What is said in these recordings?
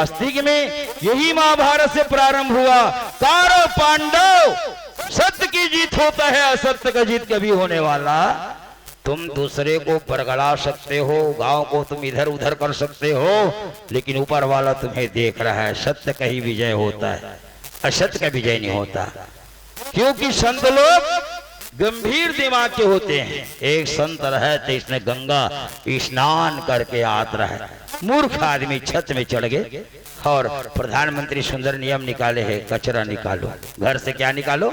वास्तविक में यही महाभारत से प्रारंभ हुआ। कौरव पांडव, सत्य की जीत होता है, असत्य का जीत कभी होने वाला। तुम दूसरे को परगड़ा सकते हो, गांव को तुम इधर उधर कर सकते हो, लेकिन ऊपर वाला तुम्हें देख रहा है। सत्य का ही विजय होता है, असत्य का विजय नहीं होता। क्योंकि संत लोग गंभीर दिमाग के होते हैं। एक संत रहे तो इसने गंगा स्नान करके आता है, मूर्ख आदमी छत में चढ़ गए और प्रधानमंत्री सुंदर नियम निकाले हैं, कचरा निकालो, घर से क्या निकालो,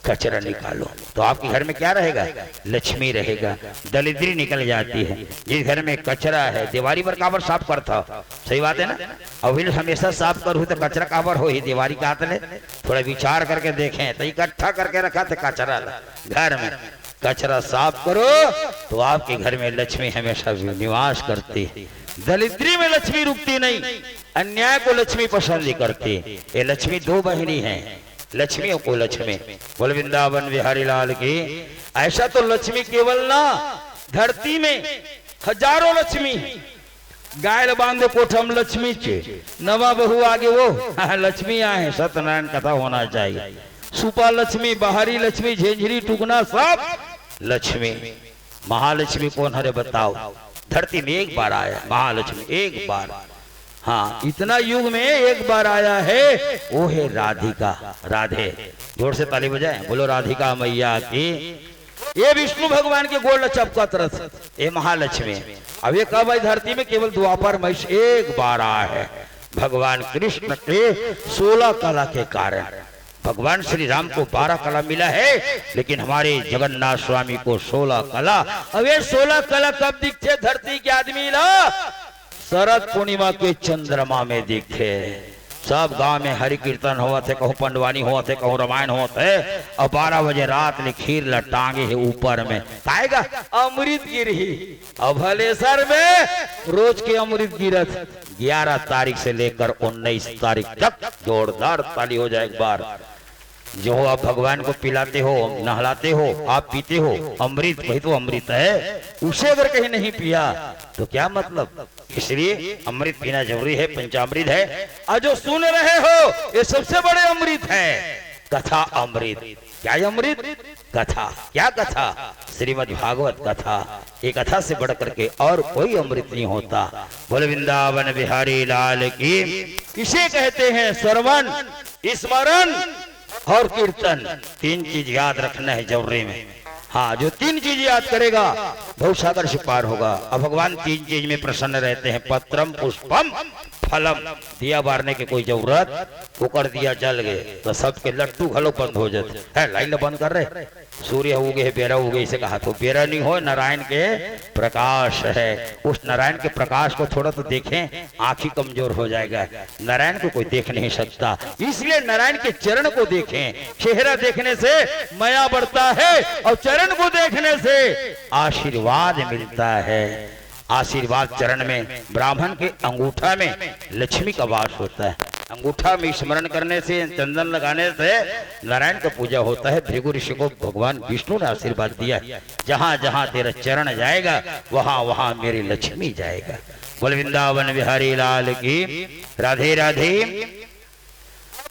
कचरा निकालो। तो आपके घर में क्या रहेगा, लक्ष्मी रहेगा, दरिद्री निकल जाती है। जिस घर में कचरा है, दीवारी पर काबर साफ करता हो, सही बात है ना। अभी हमेशा साफ करूँ तो कचरा काबर हो ही, दीवारी का हाथ ले। थोड़ा विचार करके देखें तो इकट्ठा करके रखा था कचरा घर में। कचरा साफ करो तो आपके घर में लक्ष्मी हमेशा निवास करती है। दरिद्री में लक्ष्मी रुकती नहीं, अन्याय को लक्ष्मी पसंद करती। ये लक्ष्मी दो बहिनी हैं, लक्ष्मियों को लक्ष्मी। बोल वृंदावन बिहारी लाल की। ऐसा तो लक्ष्मी केवल ना, धरती में हजारों लक्ष्मी। गायल बांधे कोठम लक्ष्मी चे, नवा बहू आगे वो लक्ष्मी आए। सत्यनारायण कथा होना चाहिए। सुपा लक्ष्मी, बाहरी लक्ष्मी, झेंझरी टुकना सब लक्ष्मी। महालक्ष्मी कौन है बताओ। धरती में एक बार आया महालक्ष्मी, एक बार। हाँ, इतना युग में एक बार आया है, वो है राधिका। राधे, जोर से ताली बजाएं, बोलो राधिका मैया की। ये विष्णु भगवान के गोल चपकत रथ, ये महालक्ष्मी। अब ये कब आई धरती में, केवल द्वापर में एक बार आया है। भगवान कृष्ण के 16 कला के कारण। भगवान श्री राम को 12 कला मिला है, लेकिन हमारे जगन्नाथ स्वामी को 16 कला। अब ये 16 कला कब दिखते धरती के आदमी ला, शरद पूर्णिमा के चंद्रमा में दिखे। सब गांव में हरि कीर्तन हुआ थे, कहूँ पंडवानी हुआ थे, कहूँ रामायण हुआ थे। और 12 बजे रात में खीर लटांगे है ऊपर में, खाएगा अमृत गिरी। अब भलेसर में रोज के अमृत गिरत 11 तारीख से लेकर 19 तारीख तक। जोरदार ताली हो जाए एक बार। जो आप भगवान को पिलाते हो, नहलाते हो, आप पीते हो अमृत, वही तो अमृत है। उसे अगर कहीं नहीं पिया तो क्या मतलब। इसलिए अमृत पीना जरूरी है, पंचामृत है। और जो सुन रहे हो ये सबसे बड़े अमृत है, कथा अमृत। क्या अमृत, कथा। क्या कथा, श्रीमद् भागवत कथा। ये कथा से बढ़ करके और कोई अमृत नहीं होता। बोल वृंदावन बिहारी लाल की। इसे कहते हैं श्रवण, स्मरण और कीर्तन। 3 चीज याद रखना है जरूरी में। हाँ, जो 3 चीज याद करेगा भवसागर से पार होगा। अब भगवान 3 चीज में प्रसन्न रहते हैं, पत्रम पुष्पम फलम। दिया बारने की कोई जरूरत, कुकर दिया जल गए तो सबके लट्टू घलो बंद हो जाते है। लाइन बंद कर रहे, सूर्य हो गए, बेरा हो गए, इसे कहा तो बेरा नहीं हो, नारायण के प्रकाश है। उस नारायण के प्रकाश को थोड़ा तो देखें, आंखी कमजोर हो जाएगा। नारायण को कोई देख नहीं सकता, इसलिए नारायण के चरण को देखें। चेहरा देखने से माया बढ़ता है और चरण को देखने से आशीर्वाद मिलता है। आशीर्वाद चरण में, ब्राह्मण के अंगूठा में लक्ष्मी का वास होता है। अंगूठा में स्मरण करने से, चंदन लगाने से नारायण का पूजा होता है। भृगु ऋषि को भगवान विष्णु ने आशीर्वाद दिया, जहां जहां तेरा चरण जाएगा वहां वहां मेरी लक्ष्मी जाएगा। बोल वृंदावन बिहारी लाल की। राधे राधे।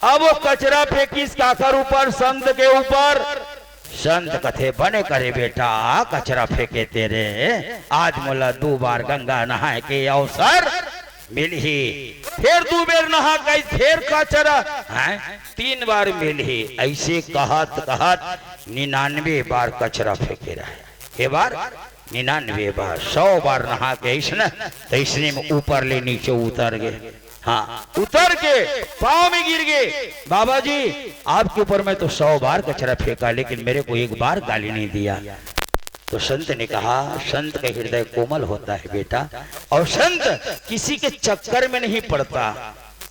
अब वो कचरा फेंकिस काकर ऊपर, संत के ऊपर। संत कथे बने करे बेटा, कचरा फेंके तेरे। आज मोला 2 बार गंगा नहाए के अवसर मिल ही, फिर 2 बेर नहा गई, फिर कचरा 3 बार मिल ही। ऐसे कहत कहत 99 बार कचरा फेंके रहे। ये बार 99 बार, 100 बार नहा के इसने में ऊपर ले नीचे उतर गए। हाँ, उतर के पाँव में गिर गए। बाबा जी आपके ऊपर मैं तो 100 बार कचरा फेंका, लेकिन मेरे को 1 बार गाली नहीं दिया। तो संत ने कहा, संत का हृदय कोमल होता है बेटा, और संत किसी के चक्कर में नहीं पड़ता।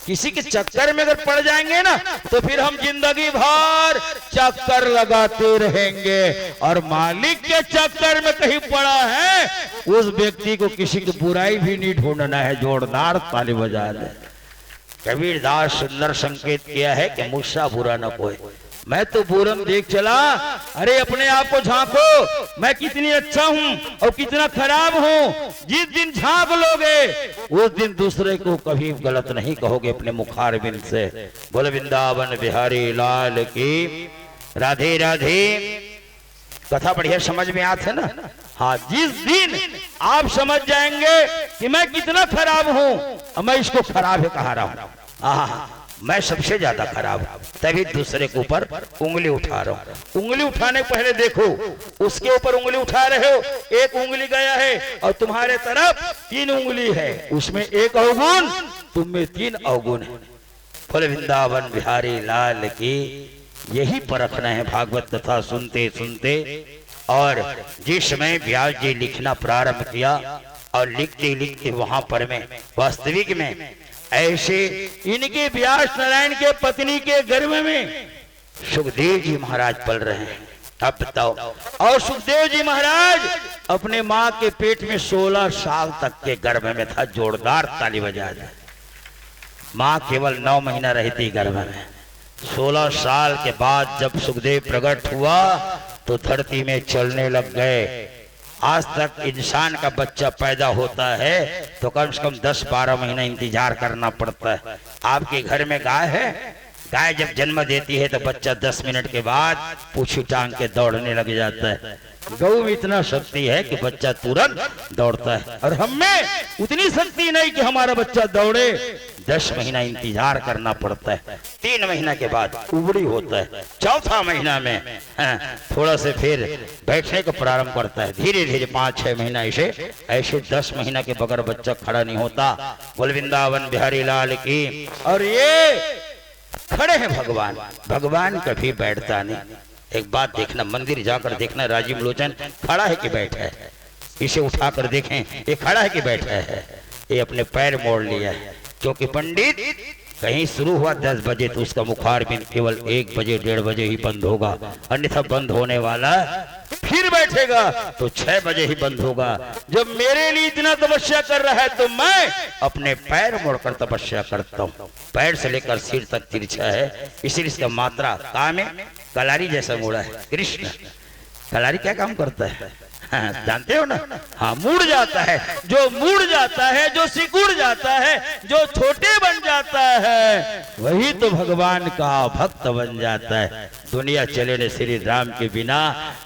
किसी के चक्कर में अगर पड़ जाएंगे ना तो फिर हम जिंदगी भर चक्कर लगाते रहेंगे। और मालिक के चक्कर में कहीं पड़ा है, उस व्यक्ति को किसी की बुराई भी नहीं ढूंढना है। जोरदार ताली बजा दे। कबीर दास सुंदर संकेत किया है कि मुझसा बुरा न कोई। मैं तो पूरम देख चला। अरे अपने आप को झांको, मैं कितनी अच्छा हूं और कितना खराब हूं। जिस दिन झांक लोगे उस दिन दूसरे को कभी गलत नहीं कहोगे अपने मुखार बिन से। बोल वृंदावन बिहारी लाल की राधे राधे। कथा बढ़िया समझ में आते है ना। हाँ, जिस दिन आप समझ जाएंगे कि मैं कितना खराब हूं, मैं इसको खराब है कहा रहा हूं, मैं सबसे ज्यादा खराब हूं, तभी दूसरे के ऊपर उंगली उठा रहा हूं। उंगली उठाने पहले देखो, उसके ऊपर उंगली उठा रहे हो, एक उंगली गया है और तुम्हारे तरफ 3 उंगली है, उसमें 1 अवगुण, तुम में 3 अवगुण है। बोले वृंदावन बिहारी लाल की। यही परखना है भागवत कथा सुनते सुनते। और जिस समय व्यास जी लिखना प्रारंभ किया और लिखते लिखते वहां पर में वास्तविक में ऐसे इनके व्यास नारायण के पत्नी के गर्भ में सुखदेव जी महाराज पल रहे हैं। अब बताओ, और सुखदेव जी महाराज अपने माँ के पेट में 16 साल तक के गर्भ में था। जोरदार ताली बजा दे। माँ केवल 9 महीना रहती गर्भ में। 16 साल के बाद जब सुखदेव प्रकट हुआ तो धरती में चलने लग गए। आज तक इंसान का बच्चा पैदा होता है तो कम से कम 10-12 महीना इंतजार करना पड़ता है। आपके घर में गाय है, गाय जब जन्म देती है तो बच्चा 10 मिनट के बाद पूछी टांग के दौड़ने लग जाता है। गऊ में इतना शक्ति है कि बच्चा तुरंत दौड़ता है, और हम में उतनी शक्ति नहीं कि हमारा बच्चा दौड़े। 10 महीना इंतजार करना पड़ता है। 3 महीना के बाद उबड़ी होता है। 4था महीना में थोड़ा से फिर बैठने का प्रारंभ करता है। धीरे धीरे 5-6 महीना ऐसे 10 महीना के बगैर बच्चा खड़ा नहीं होता। बोल वृंदावन बिहारी लाल की। और ये खड़े हैं भगवान, भगवान कभी बैठता नहीं। एक बात देखना, मंदिर जाकर देखना राजीव लोचन खड़ा है कि बैठा है। इसे उठाकर देखें, ये खड़ा है कि बैठा है। ये अपने पैर मोड़ लिया है, क्योंकि पंडित कहीं शुरू हुआ 10 बजे तो उसका मुखार बिन केवल 1 बजे 1:30 बजे ही बंद होगा, अन्यथा बंद होने वाला फिर बैठेगा तो 6 बजे ही बंद होगा। जब मेरे लिए इतना तपस्या कर रहा है तो मैं अपने पैर मोड़कर तपस्या करता हूँ। पैर से लेकर सिर तक तिरछा है, इसीलिए इसका मात्रा काम है कलारी जैसा मोड़ा है। कृष्ण कलारी क्या काम करता है? हाँ, जानते हो ना? हाँ, मुड़ जाता है। जो मुड़ जाता है, जो सिकुड़ जाता है, जो छोटे बन जाता है, वही तो भगवान का भक्त बन जाता है। दुनिया चले न श्री राम के बिना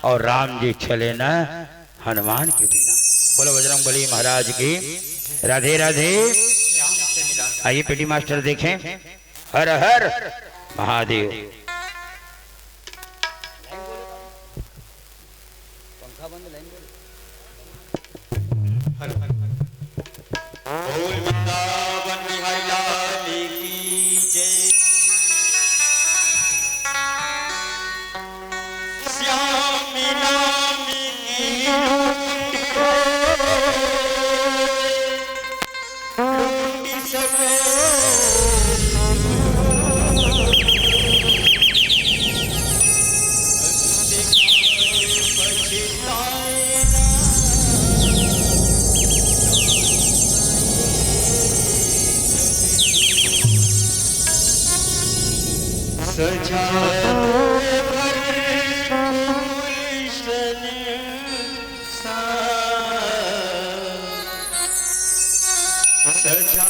और राम जी चले न हनुमान के बिना। बोलो बजरंग बली महाराज की राधे राधे। आइए पीटी मास्टर देखें। हर हर महादेव। बोल वृंदावन बिहारी लाल की जय। श्याम नाम की लूटी सब सजा सजा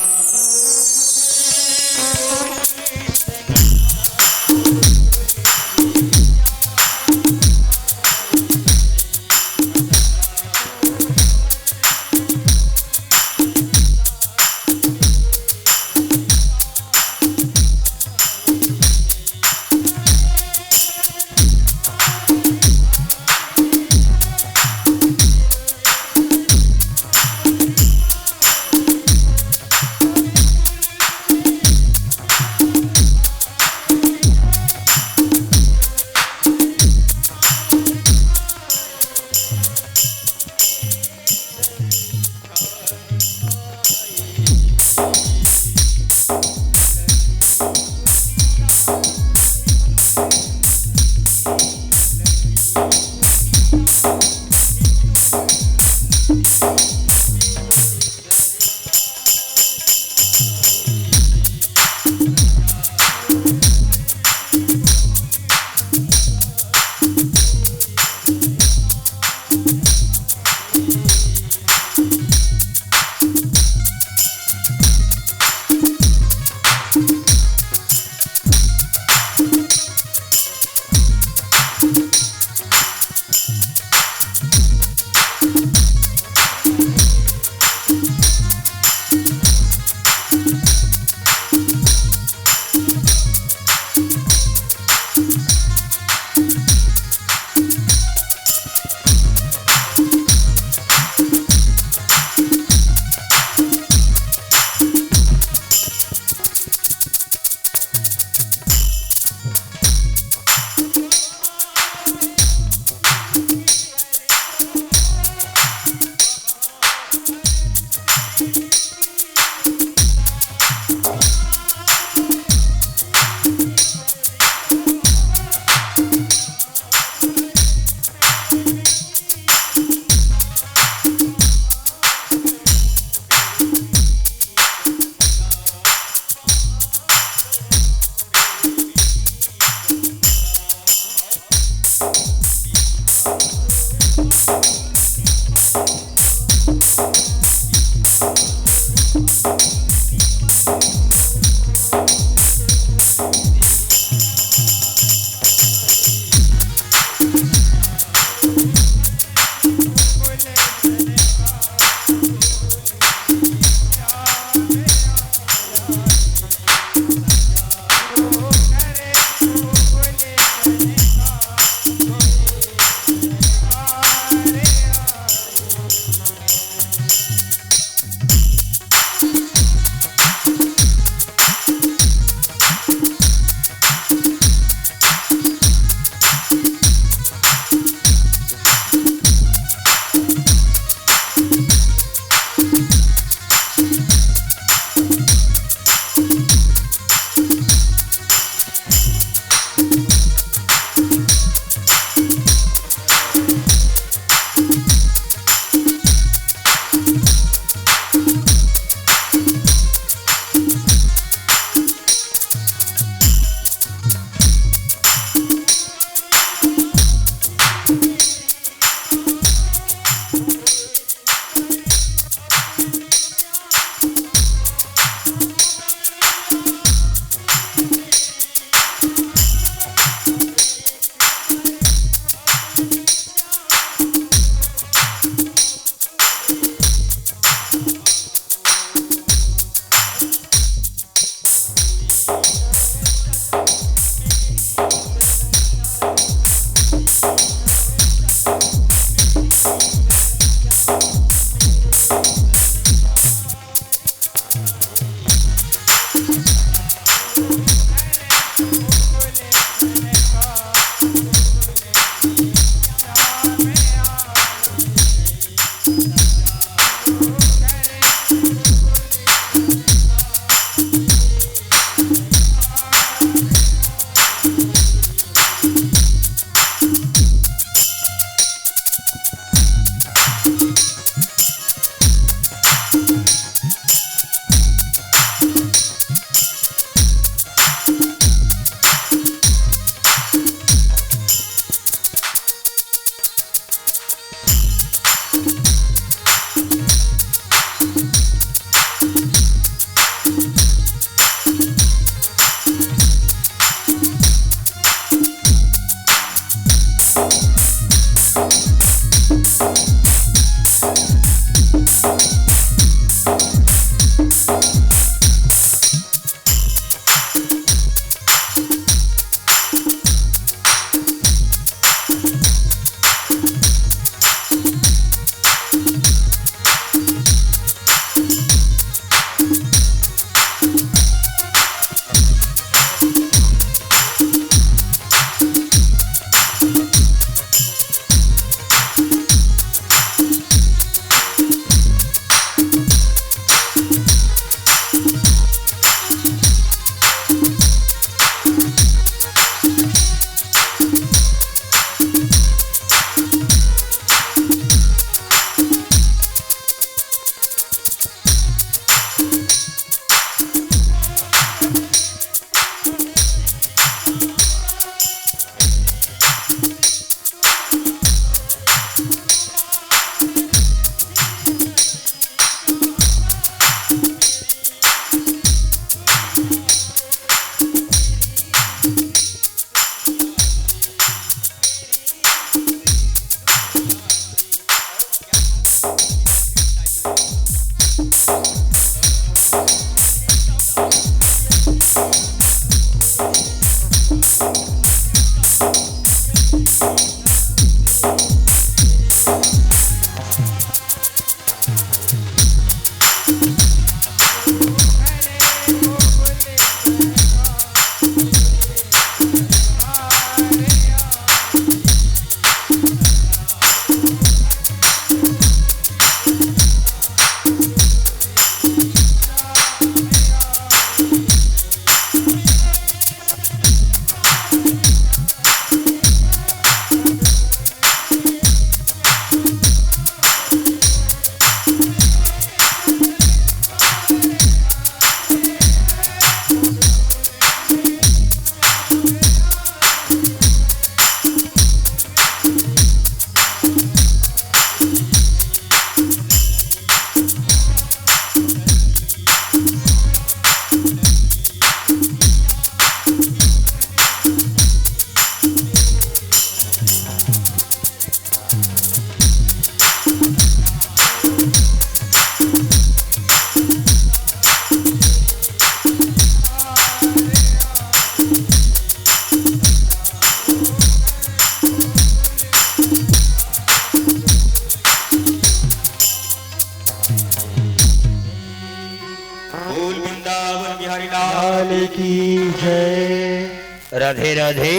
की जय। राधे राधे,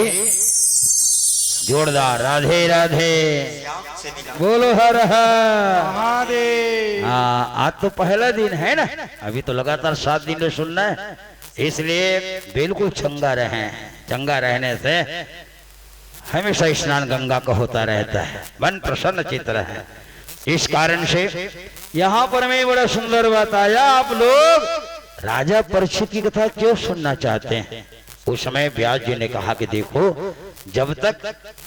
जोरदार राधे राधे, बोलो हर हर महादेव। हाँ, आज तो पहला दिन है ना, अभी तो लगातार 7 दिन में सुनना है, इसलिए बिल्कुल चंगा रहें। चंगा रहने से हमेशा स्नान गंगा का होता रहता है, मन प्रसन्न चित्त है। इस कारण से यहाँ पर मैं बड़ा सुंदर बात आया। आप लोग राजा परीक्षित की कथा क्यों सुनना चाहते हैं? उस समय व्यास जी ने कहा कि देखो, जब तक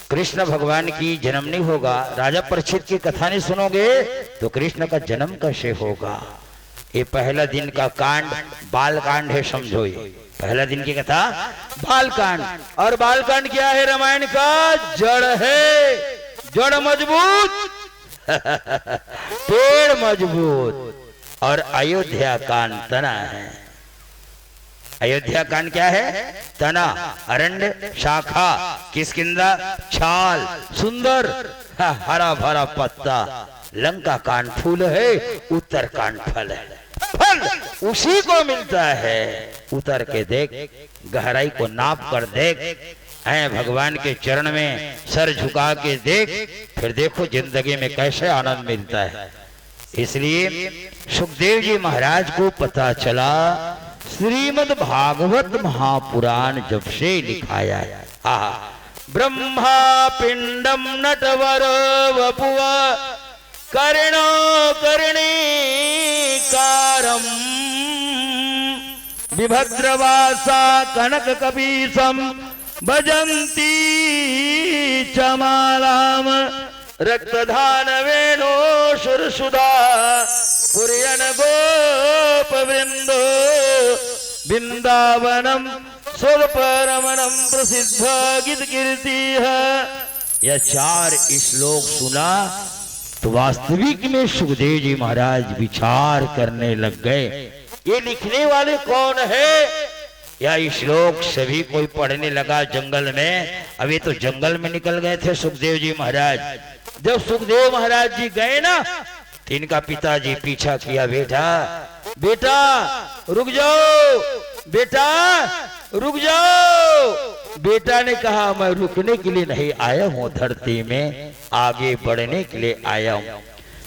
कृष्ण भगवान की जन्म नहीं होगा, राजा परीक्षित की कथा नहीं सुनोगे तो कृष्ण का जन्म कैसे होगा? ये पहला दिन का कांड बाल कांड है, समझो। ये पहला दिन की कथा बाल कांड, और बाल कांड क्या है? रामायण का जड़ है, जड़ मजबूत पेड़ मजबूत, और अयोध्या कांड तना है। अयोध्या कांड क्या है? तना, अरण्य, शाखा, किष्किंधा, छाल, सुंदर हरा भरा पत्ता। लंका कांड फूल है, उत्तर कांड फल है। फल उसी को मिलता है। उतर के देख, गहराई को नाप कर देख, हैं भगवान के चरण में सर झुका के देख, फिर देखो जिंदगी में कैसे आनंद मिलता है। इसलिए सुखदेव जी महाराज को पता चला श्रीमद् भागवत महापुराण जब से लिखाया। ब्रह्मा पिंडम नटवर वपुव कर्णो कर्णिकारम विभद्रवासा कनक कपीसम भजन्ती चमालाम रक्तधान वेणो सुरसुधा पुरयन गोप वृंदो वृंदावनम स्वरपरमणम प्रसिद्ध गीत कीर्ति है। यह 4 श्लोक सुना तो वास्तविक में सुखदेव जी महाराज विचार करने लग गए, ये लिखने वाले कौन है? यह श्लोक सभी कोई पढ़ने लगा जंगल में। अभी तो जंगल में निकल गए थे सुखदेव जी महाराज। जब सुखदेव महाराज जी गए ना, इनका पिताजी पीछा किया, बेटा बेटा रुक जाओ, बेटा रुक जाओ। बेटा ने कहा, मैं रुकने के लिए नहीं आया हूँ, धरती में आगे बढ़ने के लिए आया हूँ।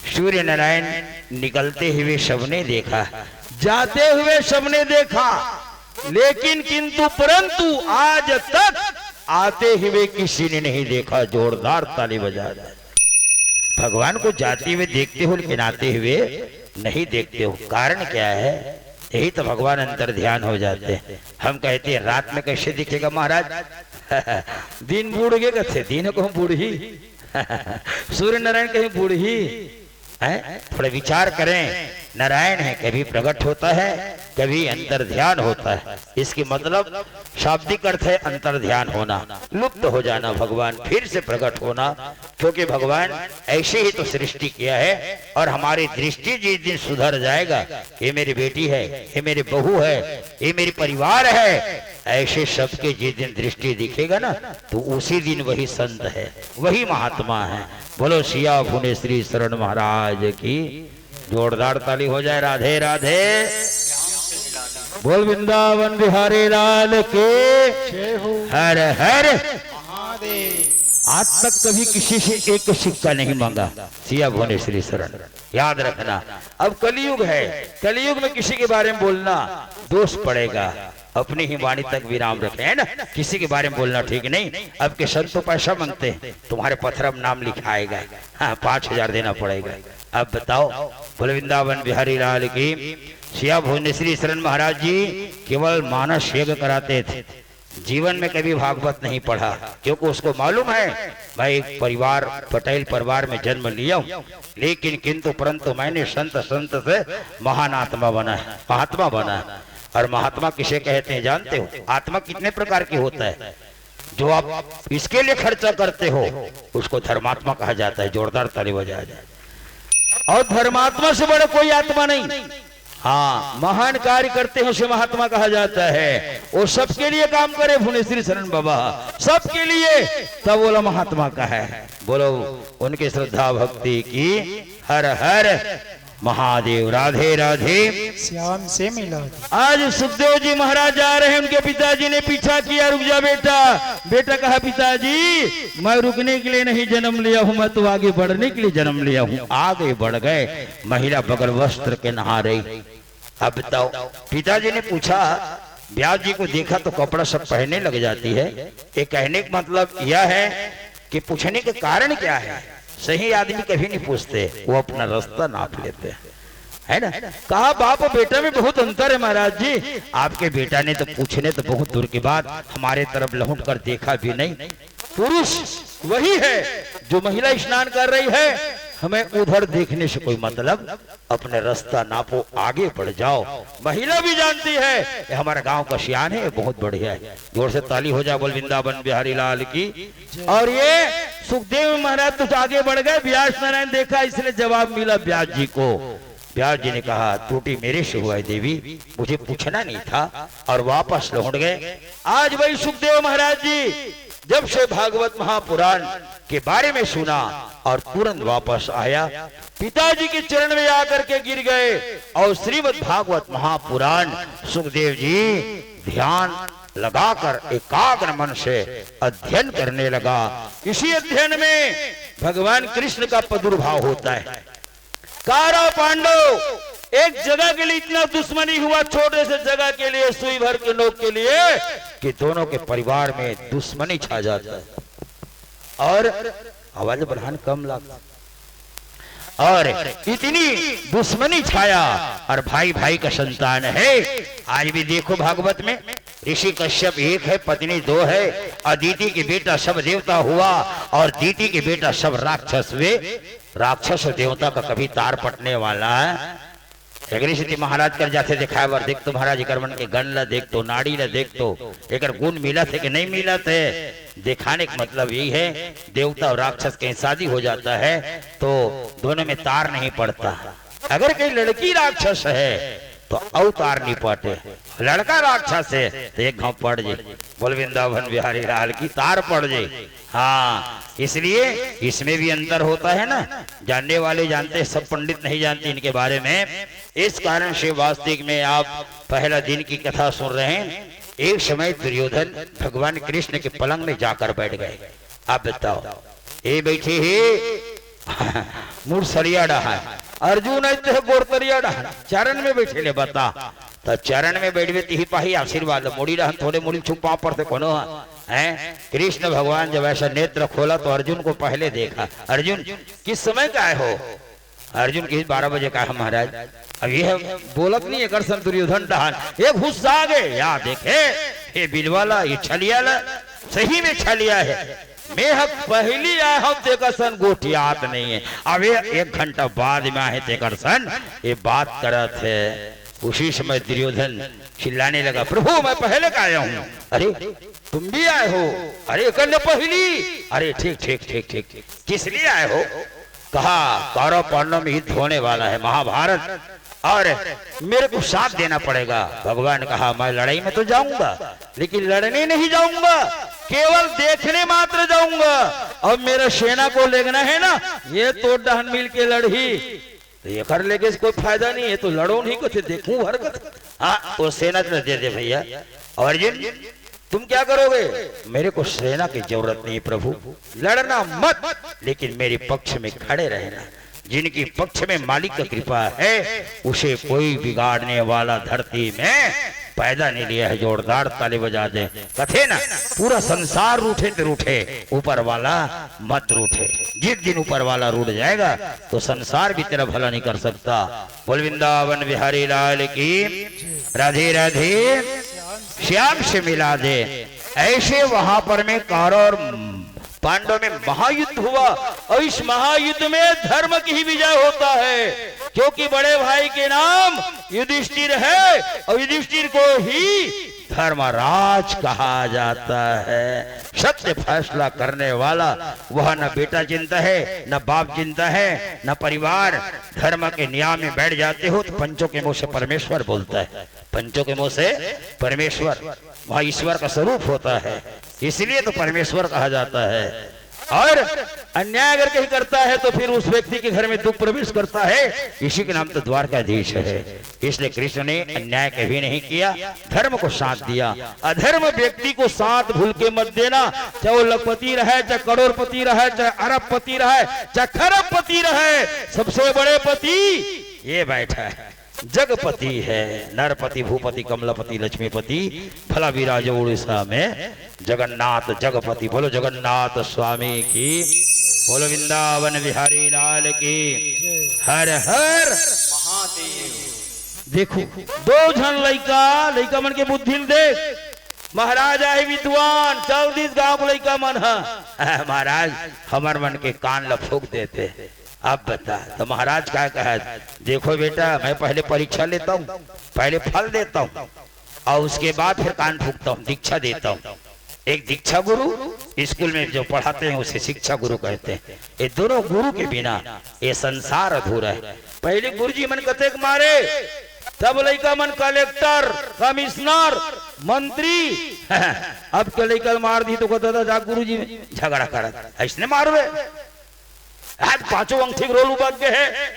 सूर्य नारायण निकलते हुए सबने देखा, जाते हुए सबने देखा, लेकिन किंतु परंतु आज तक आते हुए किसी ने नहीं देखा। जोरदार ताली बजा दे। भगवान को जाते हुए देखते हो लेकिन आते हुए नहीं देखते हो, कारण क्या है? यही तो भगवान अंतर ध्यान हो जाते हैं। हम कहते हैं रात में कैसे दिखेगा महाराज? दिन बूढ़ गए कथे, दिन को हम बूढ़ी सूर्य नारायण कहीं बूढ़ी है? थोड़ा विचार करें। नारायण है, कभी प्रकट होता है, कभी अंतर ध्यान होता है। इसकी मतलब शाब्दिक अर्थ है अंतर ध्यान होना, लुप्त हो जाना, भगवान फिर से प्रकट होना। क्योंकि भगवान ऐसे ही तो सृष्टि किया है, और हमारी दृष्टि जिस दिन सुधर जाएगा, ये मेरी बेटी है, ये मेरी बहू है, ये मेरी परिवार है, ऐसे सबके जिस दिन दृष्टि दिखेगा ना, तो उसी दिन वही संत है, वही महात्मा है। बोलो सिया भुवनेश्वरी शरण महाराज की जोरदार ताली हो जाए। राधे राधे, बोल वृंदावन बिहारी लाल के हर हर महादेव। आज तक कभी किसी से एक सिक्का नहीं मांगा, सिया भुवनेश्वरी शरण। याद रखना, अब कलयुग है, कलयुग में किसी के बारे में बोलना दोष पड़ेगा। अपनी ही वाणी तक विराम रखे, है ना? किसी के बारे में बोलना ठीक नहीं। अब के संत तो पैसा मांगते हैं, तुम्हारे पत्थर में नाम लिखाएगा, हाँ 5000 देना पड़ेगा। अब बताओ, बोले वृंदावन बिहारी लाल की। सिया भुवनेश्वरी शरण महाराज जी केवल मानस यज्ञ कराते थे, जीवन में कभी भागवत नहीं पढ़ा, क्योंकि उसको मालूम है मैं एक परिवार पटेल परिवार में जन्म लिया हूँ, लेकिन किंतु परंतु मैंने संत से महान आत्मा बना है, महात्मा बना है। और महात्मा किसे कहते हैं जानते हो? आत्मा कितने प्रकार की होता है? जो आप इसके लिए खर्चा करते हो उसको धर्मात्मा कहा जाता है। जोरदार ताली बजाया जाए। और धर्मात्मा से बड़ा कोई आत्मा नहीं। हाँ, महान कार्य करते हैं उसे महात्मा कहा जाता है। वो सबके लिए काम करे, भुवनेश्वरी शरण बाबा सबके लिए, तब बोला महात्मा का है। बोलो उनकी श्रद्धा भक्ति की हर हर महादेव। राधे राधे। श्याम से मिला दे। आज सुखदेव जी महाराज जा रहे हैं, उनके पिताजी ने पीछा किया, रुक जा बेटा। बेटा कहा पिताजी मैं रुकने के लिए नहीं जन्म लिया हूं, मैं तो आगे बढ़ने के लिए जन्म लिया हूं। आगे बढ़ गए, महिला बगल वस्त्र के नहा रही। अब बताओ, पिताजी ने पूछा, व्यास जी को देखा तो कपड़ा सब पहनने लग जाती है। ये कहने का मतलब यह है कि पूछने के कारण क्या है। सही आदमी कभी नहीं पूछते, वो अपना रास्ता नाप लेते हैं, है ना। कहा बाप और बेटा में बहुत अंतर है महाराज जी। आपके बेटा ने तो पूछने तो बहुत दूर की बात, हमारे तरफ लौट कर देखा भी नहीं। पुरुष वही है जो महिला स्नान कर रही है, हमें उधर देखने से कोई मतलब, अपने रास्ता नापो, आगे बढ़ जाओ। महिला भी जानती है ये हमारा गांव का सियान है, बहुत बढ़िया है। जोर से ताली हो जाए, बोल वृंदावन बिहारी लाल की। और ये सुखदेव महाराज तो आगे बढ़ गए, व्यास नारायण देखा, इसलिए जवाब मिला व्यास जी को। व्यास जी ने कहा त्रुटि मेरे से हुआ है देवी, मुझे पूछना नहीं था, और वापस लौट गए। आज वही सुखदेव महाराज जी जब से भागवत महापुराण के बारे में सुना और तुरंत वापस आया, पिताजी के चरण में आकर के गिर गए और श्रीमद् भागवत महापुराण सुखदेव जी ध्यान लगाकर एकाग्र मन से अध्ययन करने लगा। इसी अध्ययन में भगवान कृष्ण का प्रादुर्भाव होता है। कौरव पांडव एक जगह के लिए इतना दुश्मनी हुआ, छोटे से जगह के लिए, सुई भर के नोक के लिए, कि दोनों के परिवार में दुश्मनी छा जाता है। और आवाज बढ़ाने कम लगता, और इतनी दुश्मनी छाया, और भाई भाई का संतान है। आज भी देखो भागवत में ऋषि कश्यप एक है, पत्नी दो है, अदिति के बेटा सब देवता हुआ, और दीति के बेटा सब राक्षस हुए। राक्षस और देवता का कभी तार पटने वाला है। ऋषि महाराज कर जाते दिखाए वर देख तो महाराज कर मन के गण ला देख तो, नाड़ी ला देख तो, एक गुण मिला थे कि नहीं मिला थे। दिखाने का मतलब यही है, देवता और राक्षस के शादी हो जाता है तो दोनों में तार नहीं पड़ता। अगर कोई लड़की राक्षस है तो अवतार नहीं पड़ते, लड़का राक्षस है तो एक घाव पड़ जाए, बोल वृंदावन बिहारी लाल की तार पड़ जाए। हाँ, इसलिए इसमें भी अंतर होता है ना, जानने वाले जानते, सब पंडित नहीं जानते इनके बारे में। इस कारण से वास्तविक में आप पहला दिन की कथा सुन रहे हैं। एक समय दुर्योधन भगवान कृष्ण के पलंग में जाकर बैठ गए। आप बताओ, ये बैठे ही मूर्सरिया डहा, अर्जुन गोरतरिया डहा, चरण में बैठे ले बता, तो चरण में बैठे ही पाही आशीर्वाद मोड़ी रहन, थोड़े मोड़ी छुपा पड़ते कोनो है। कृष्ण भगवान जब ऐसा नेत्र खोला तो अर्जुन को पहले देखा। अर्जुन किस समय का है हो? अर्जुन किस 12 बजे का है महाराज। अब यह बोलत नहीं है, कर दुर्योधन डहान एक गुस्सा आ गए, या देखे ये बिलवाला, ये छलियाला, सही में छलिया है। मैं हक पहली आया हम तेकरसन गोठियात नहीं है। अब ये 1 घंटा बाद में आए तेकरसन ये बात करत है। उसी समय दुर्योधन चिल्लाने लगा, प्रभु मैं पहले का आया हूँ। अरे तुम भी आए हो? अरे कल पहली। अरे ठीक ठीक ठीक ठीक, किस लिए आए हो? कहा कौरव पांडव में युद्ध होने वाला है, महाभारत, और मेरे को साथ देना पड़ेगा। भगवान कहा मैं लड़ाई में तो जाऊंगा, लेकिन लड़ने नहीं जाऊंगा, केवल देखने मात्र जाऊंगा। अब मेरा सेना को लेना है ना, ये तो डहन मिल के लड़ी, तो ये कर लेके कोई फायदा नहीं है, तो लड़ो नहीं, कुछ देखूं हरकत। हाँ तो सेना तो दे दे भैया। अर्जुन तुम क्या करोगे? मेरे को सेना की जरूरत नहीं प्रभु, लड़ना मत, लेकिन मेरे पक्ष में खड़े रहना। जिनकी पक्ष में मालिक का कृपा है उसे कोई बिगाड़ने वाला धरती में पैदा नहीं लिया है। जोरदार ताली बजा दे। कथे ना, पूरा संसार रूठे तो रूठे, ऊपर वाला मत रूठे। जिस दिन ऊपर वाला रूठ जाएगा तो संसार भी तेरा भला नहीं कर सकता। बोल वृंदावन बिहारी लाल की। राधे राधे। श्याम से मिला दे। ऐसे वहां पर में कौरव और पांडव में महायुद्ध हुआ, और इस महायुद्ध में धर्म की ही विजय होता है, क्योंकि बड़े भाई के नाम युधिष्ठिर है, और युधिष्ठिर को ही धर्मराज कहा जाता है। सत्य फैसला करने वाला वह न बेटा चिंता है, न बाप चिंता है, न परिवार। धर्म के नियम में बैठ जाते हो तो पंचों के मुंह से परमेश्वर बोलता है, पंचों के मुंह से परमेश्वर, वह ईश्वर का स्वरूप होता है, इसलिए तो परमेश्वर कहा जाता है। और अन्याय अगर कहीं करता है तो फिर उस व्यक्ति के घर में दुख प्रवेश करता है। इसी के नाम तो द्वारकाधीश है। इसलिए कृष्ण ने अन्याय कभी नहीं किया, धर्म को साथ दिया। अधर्म व्यक्ति को साथ भूल के मत देना, चाहे वो लखपति रहे, चाहे करोड़पति रहे, चाहे अरबपति रहे, चाहे खरबपति रहे, सबसे बड़े पति ये बैठा है, जगपति है। नरपति, भूपति, कमलापति, लक्ष्मीपति, भला विराज उड़ीसा में जगन्नाथ जगपति। बोलो जगन्नाथ स्वामी की, बोलो वृंदावन बिहारी लाल की, हर हर महादेव। देखो दो जन लइका मन के बुद्धि देख। महाराज है विद्वान, चल दिस गांव को लइका मन है। महाराज हमार मन के कान लफूक देते। अब बता तो महाराज क्या कहा, देखो बेटा मैं पहले परीक्षा लेता हूँ, पहले फल देता हूँ और उसके बाद फिर कान फूकता हूँ, दीक्षा देता हूँ। एक दीक्षा गुरु स्कूल में जो पढ़ाते हैं उसे शिक्षा गुरु कहते हैं। ये दोनों गुरु के बिना ये संसार अधूरा है। पहले गुरुजी मन कतेक मारे, तब लइका मन कलेक्टर, कमिश्नर, मंत्री। अब के लइका मार दी तो कहता था जा गुरुजी झगड़ा कर, ऐसने मारवे। आज पांचों अंगठी रोल उबक गए है,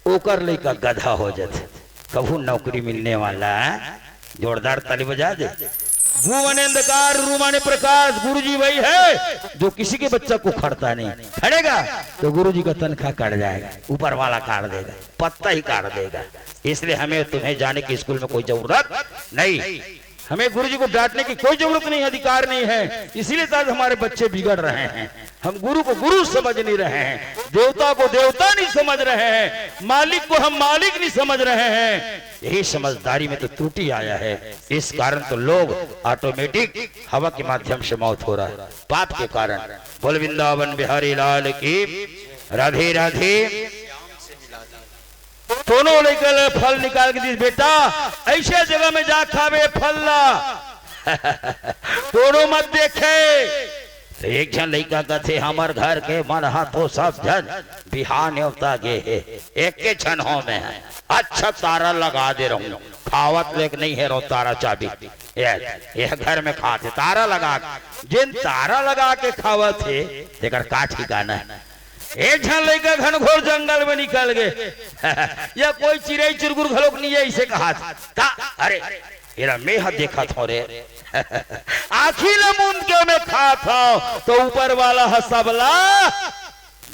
ओकर लइका गधा हो जाते। कभू नौकरी मिलने वाला है, जोरदार ताली बजा दे। भुवन अंधकार रूमाने प्रकाश, गुरुजी वही है जो किसी के बच्चा को खड़ता नहीं। खड़ेगा तो गुरुजी का तनख्वाह काट जाएगा, ऊपर वाला काट देगा, पत्ता ही काट देगा। इसलिए हमें तुम्हें जाने की स्कूल में कोई जरूरत नहीं, हमें गुरुजी को डांटने की कोई जरूरत नहीं, अधिकार नहीं है। इसीलिए तो आज हमारे बच्चे बिगड़ रहे हैं। हम गुरु को गुरु समझ नहीं रहे हैं, देवता को देवता नहीं समझ रहे हैं, मालिक को हम मालिक नहीं समझ रहे हैं। यही समझदारी में तो त्रुटि आया है। इस कारण तो लोग ऑटोमेटिक हवा के माध्यम से मौत हो रहा है, पाप के कारण। बोल वृंदावन बिहारी लाल की, राधे राधे। दोनों लेकर फल निकाल के दी, बेटा ऐसे जगह में जा खावे फल ला। दोनों मत देखे। तो एक जन लड़का कथे हमार घर के मन हाथों सब जन बिहान होता गे है, एक के क्षण हो में है। अच्छा तारा लगा दे रहूं, खावत लेक नहीं है रो तारा चाबी, यह घर में खाते तारा लगा, जिन तारा लगा के खावत है तेकर का ठिकाना है। एक झन लड़का घनघोर जंगल में निकल गए, या कोई चिड़ै चिरगुर घलोक नहीं है, इसे कहा था। अरे मेरा मेह देखा था रे, आखिर मुंद के मैं खा था तो ऊपर वाला हंसबला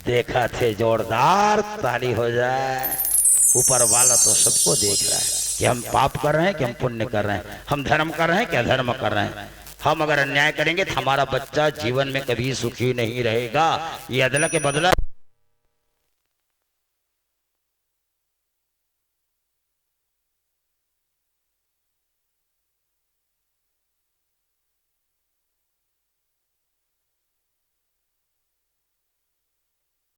देखा थे। जोरदार ताली हो जाए। ऊपर वाला तो सबको देख रहा है कि हम पाप कर रहे हैं कि हम पुण्य कर रहे हैं, हम धर्म कर रहे हैं कि अधर्म कर रहे हैं। हम अगर अन्याय करेंगे तो हमारा बच्चा जीवन में कभी सुखी नहीं रहेगा। ये अदला के बदला